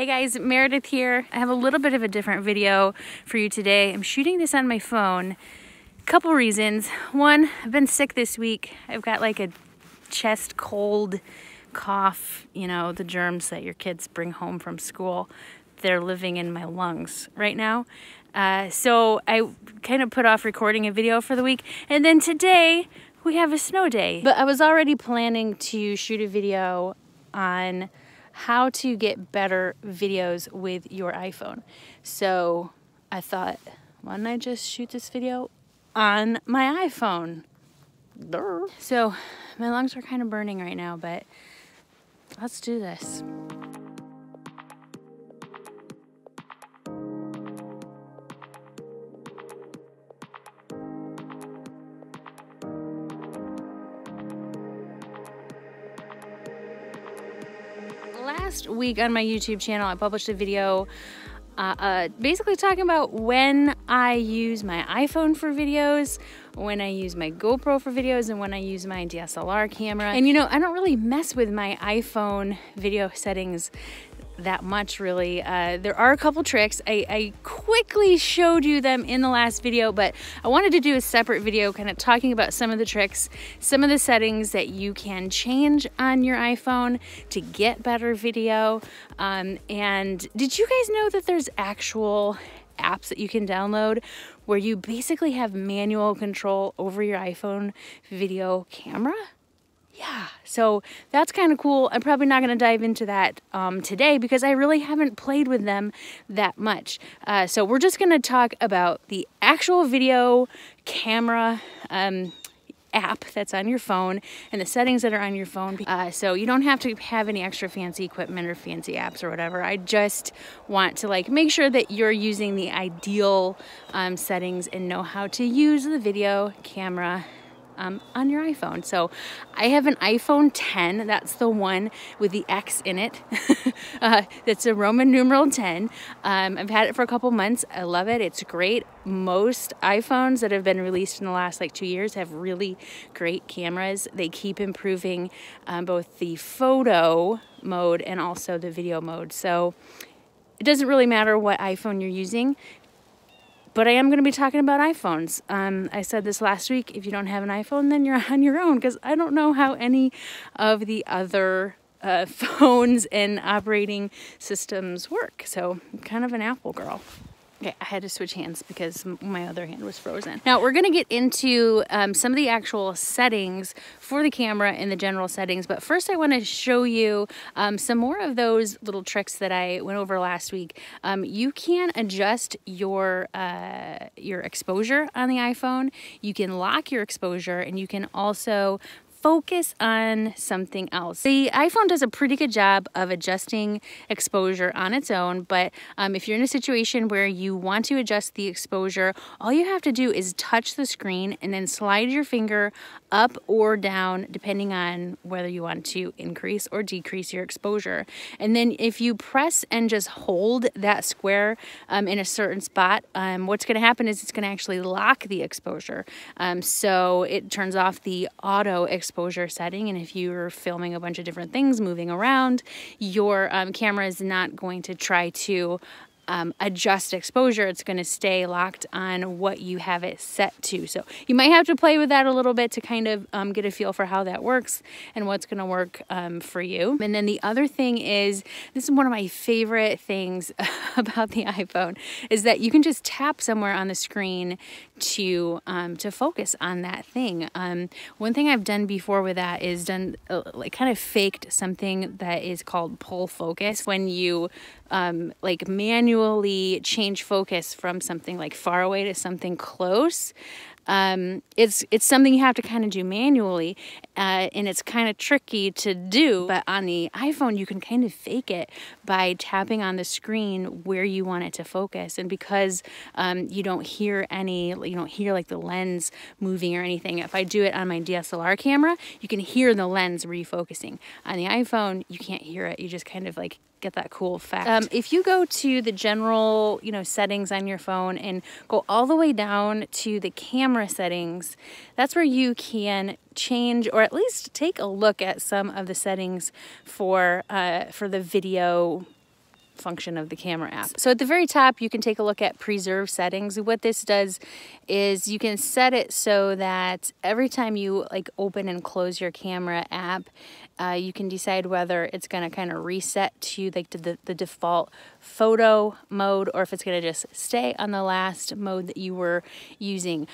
Hey guys, Meredith here. I have a little bit of a different video for you today. I'm shooting this on my phone. Couple reasons. One, I've been sick this week. I've got like a chest cold, cough, you know, the germs that your kids bring home from school. They're living in my lungs right now. So I kind of put off recording a video for the week. And then today we have a snow day. But I was already planning to shoot a video on how to get better videos with your iPhone. So I thought, why don't I just shoot this video on my iPhone? Durr. So my lungs are kind of burning right now, but let's do this. Last week on my YouTube channel, I published a video basically talking about when I use my iPhone for videos, when I use my GoPro for videos, and when I use my DSLR camera. And you know, I don't really mess with my iPhone video settings that much really. There are a couple tricks. I quickly showed you them in the last video, but I wanted to do a separate video kind of talking about some of the tricks, some of the settings that you can change on your iPhone to get better video. And did you guys know that there's actual apps that you can download where you basically have manual control over your iPhone video camera? Yeah, so that's kind of cool. I'm probably not going to dive into that today because I really haven't played with them that much. So we're just going to talk about the actual video camera app that's on your phone and the settings that are on your phone. So you don't have to have any extra fancy equipment or fancy apps or whatever. I just want to like make sure that you're using the ideal settings and know how to use the video camera on your iPhone. So I have an iPhone 10. That's the one with the X in it. That's a Roman numeral 10. I've had it for a couple months. I love it. It's great. Most iPhones that have been released in the last like 2 years have really great cameras. They keep improving both the photo mode and also the video mode. So it doesn't really matter what iPhone you're using. But I am going to be talking about iPhones. I said this last week, if you don't have an iPhone, then you're on your own, because I don't know how any of the other phones and operating systems work. So I'm kind of an Apple girl. Okay, I had to switch hands because my other hand was frozen. Now we're gonna get into some of the actual settings for the camera and the general settings, but first I wanna show you some more of those little tricks that I went over last week. You can adjust your exposure on the iPhone. You can lock your exposure, and you can also focus on something else. The iPhone does a pretty good job of adjusting exposure on its own, but if you're in a situation where you want to adjust the exposure, all you have to do is touch the screen and then slide your finger up or down depending on whether you want to increase or decrease your exposure. And then if you press and just hold that square in a certain spot, what's going to happen is it's going to actually lock the exposure. So it turns off the auto exposure setting, and if you're filming a bunch of different things moving around, your camera is not going to try to adjust exposure. It's going to stay locked on what you have it set to. So you might have to play with that a little bit to kind of get a feel for how that works and what's going to work for you. And then the other thing is, this is one of my favorite things about the iPhone, is that you can just tap somewhere on the screen to focus on that thing. One thing I've done before with that is like kind of faked something that is called pull focus. When you like manually change focus from something like far away to something close. It's something you have to kind of do manually, and it's kind of tricky to do, but on the iPhone you can kind of fake it by tapping on the screen where you want it to focus. And because you don't hear like the lens moving or anything. If I do it on my DSLR camera, you can hear the lens refocusing. On the iPhone, you can't hear it. You just kind of like get that cool effect. If you go to the general, settings on your phone and go all the way down to the camera settings, that's where you can change, or at least take a look at some of the settings for the video function of the camera app. So at the very top, you can take a look at preserve settings. What this does is you can set it so that every time you like open and close your camera app, you can decide whether it's going to kind of reset to like the default photo mode, or if it's going to just stay on the last mode that you were using.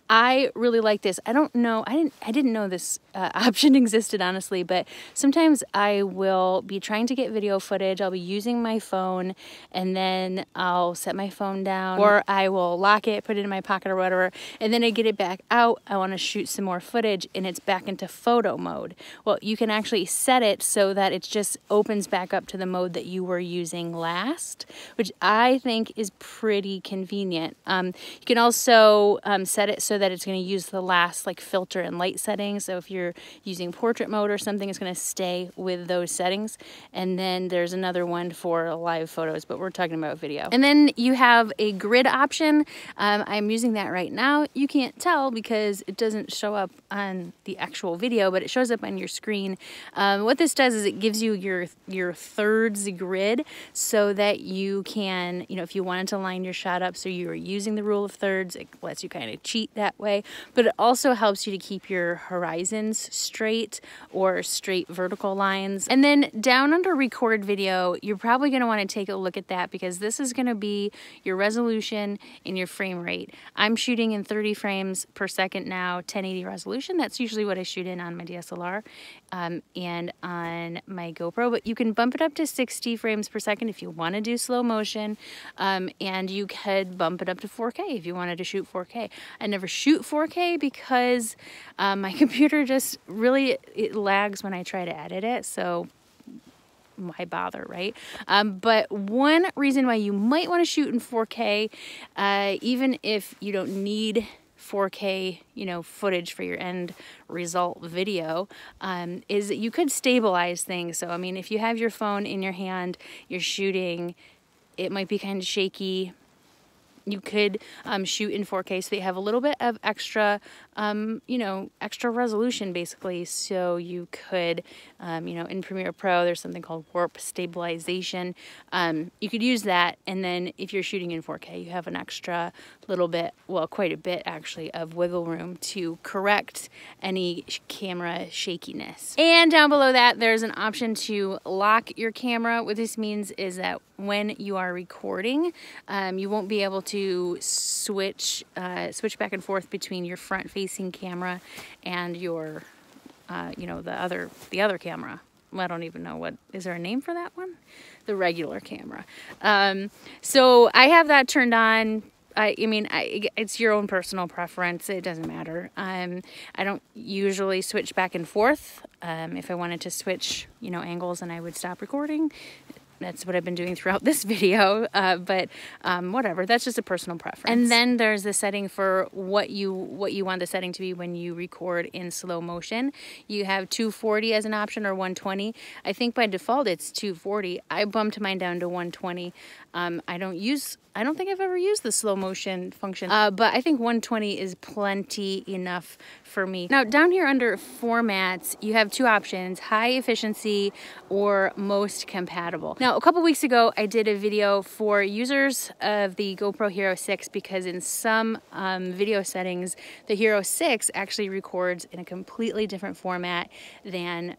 I really like this. I don't know, I didn't know this option existed, honestly, but sometimes I will be trying to get video footage. I'll be using my phone, and then I'll set my phone down, or I will lock it, put it in my pocket or whatever, and then I get it back out. I want to shoot some more footage, and it's back into photo mode. Well, you can actually set it so that it just opens back up to the mode that you were using last, which I think is pretty convenient. You can also set it so that it's going to use the last like filter and light settings. So if you're using portrait mode or something, it's going to stay with those settings. And then there's another one for live photos, but we're talking about video. And then you have a grid option. I'm using that right now. You can't tell because it doesn't show up on the actual video, but it shows up on your screen. What this does is it gives you your thirds grid so that you can, you know, if you wanted to line your shot up so you were using the rule of thirds, it lets you kind of cheat that way. But it also helps you to keep your horizons straight or straight vertical lines. And then down under record video, you're probably going to want to take a look at that because this is going to be your resolution and your frame rate. I'm shooting in 30 frames per second now, 1080 resolution. That's usually what I shoot in on my DSLR and on my GoPro, but you can bump it up to 60 frames per second if you want to do slow motion, and you could bump it up to 4K if you wanted to shoot 4K. I never shoot 4K because my computer just really, it lags when I try to edit it, so why bother, right? But one reason why you might want to shoot in 4K, even if you don't need 4K, you know, footage for your end result video, is that you could stabilize things. So, I mean, if you have your phone in your hand, you're shooting, it might be kind of shaky. You could shoot in 4K so they have a little bit of extra, you know, extra resolution basically. So you could, you know, in Premiere Pro, there's something called warp stabilization. You could use that, and then if you're shooting in 4K, you have an extra little bit, well, quite a bit actually, of wiggle room to correct any camera shakiness. And down below that, there's an option to lock your camera. What this means is that when you are recording, you won't be able to switch back and forth between your front-facing camera and your, you know, the other camera. I don't even know is there a name for that one? The regular camera. So I have that turned on. I mean, it's your own personal preference. It doesn't matter. I don't usually switch back and forth. If I wanted to switch, you know, angles, and I would stop recording. That's what I've been doing throughout this video, but whatever, that's just a personal preference. And then there's the setting for what you want the setting to be when you record in slow motion. You have 240 as an option, or 120. I think by default it's 240. I bumped mine down to 120. I don't think I've ever used the slow motion function, but I think 120 is plenty enough for me. Now down here under formats, you have two options, high efficiency or most compatible. Now a couple weeks ago, I did a video for users of the GoPro Hero 6 because in some video settings, the Hero 6 actually records in a completely different format than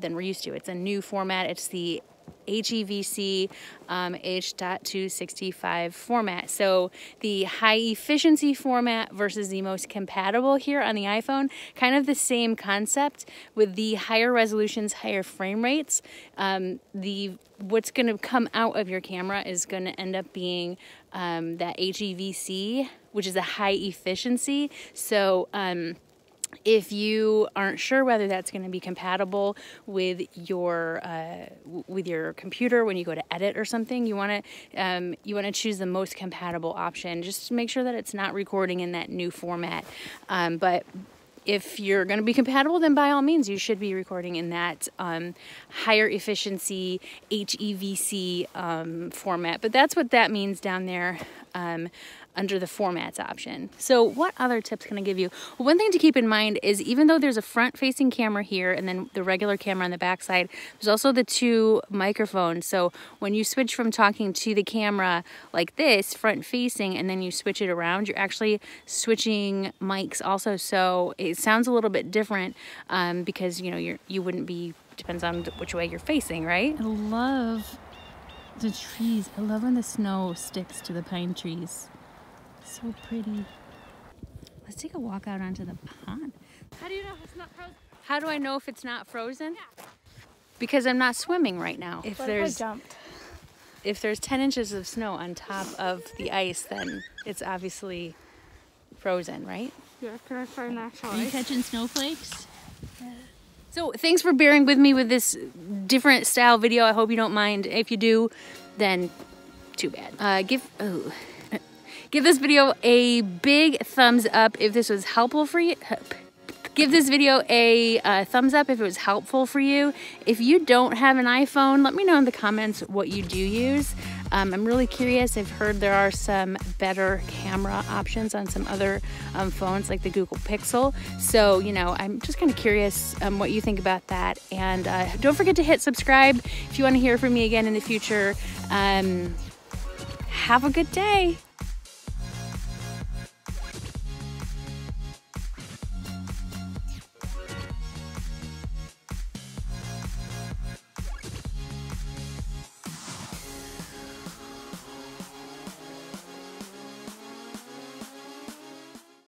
we're used to. It's a new format. It's the HEVC H.265 format. So the high efficiency format versus the most compatible here on the iPhone, kind of the same concept with the higher resolutions, higher frame rates. What's going to come out of your camera is going to end up being that HEVC, which is a high efficiency. So if you aren't sure whether that's going to be compatible with your computer when you go to edit or something, you want to choose the most compatible option. Just to make sure that it's not recording in that new format. But if you're going to be compatible, then by all means, you should be recording in that higher efficiency HEVC format. But that's what that means down there under the formats option. So what other tips can I give you? Well, one thing to keep in mind is even though there's a front-facing camera here and then the regular camera on the back side, there's also the 2 microphones. So when you switch from talking to the camera like this, front-facing, and then you switch it around, you're actually switching mics also. So it sounds a little bit different because, you know, you wouldn't be, depends on which way you're facing, right? I love the trees. I love when the snow sticks to the pine trees. So pretty. Let's take a walk out onto the pond. How do you know if it's not frozen? How do I know if it's not frozen? Yeah. Because I'm not swimming right now. If What there's if I jumped? if there's 10 inches of snow on top of the ice, then it's obviously frozen, right? Yeah, can I find actual Are you ice? catching snowflakes? Yeah. So thanks for bearing with me with this different style video. I hope you don't mind. If you do, then too bad. Give this video a big thumbs up if this was helpful for you. Give this video a thumbs up if it was helpful for you. If you don't have an iPhone, let me know in the comments what you do use. I'm really curious. I've heard there are some better camera options on some other phones like the Google Pixel. So, you know, I'm just kind of curious what you think about that. And don't forget to hit subscribe if you want to hear from me again in the future. Have a good day.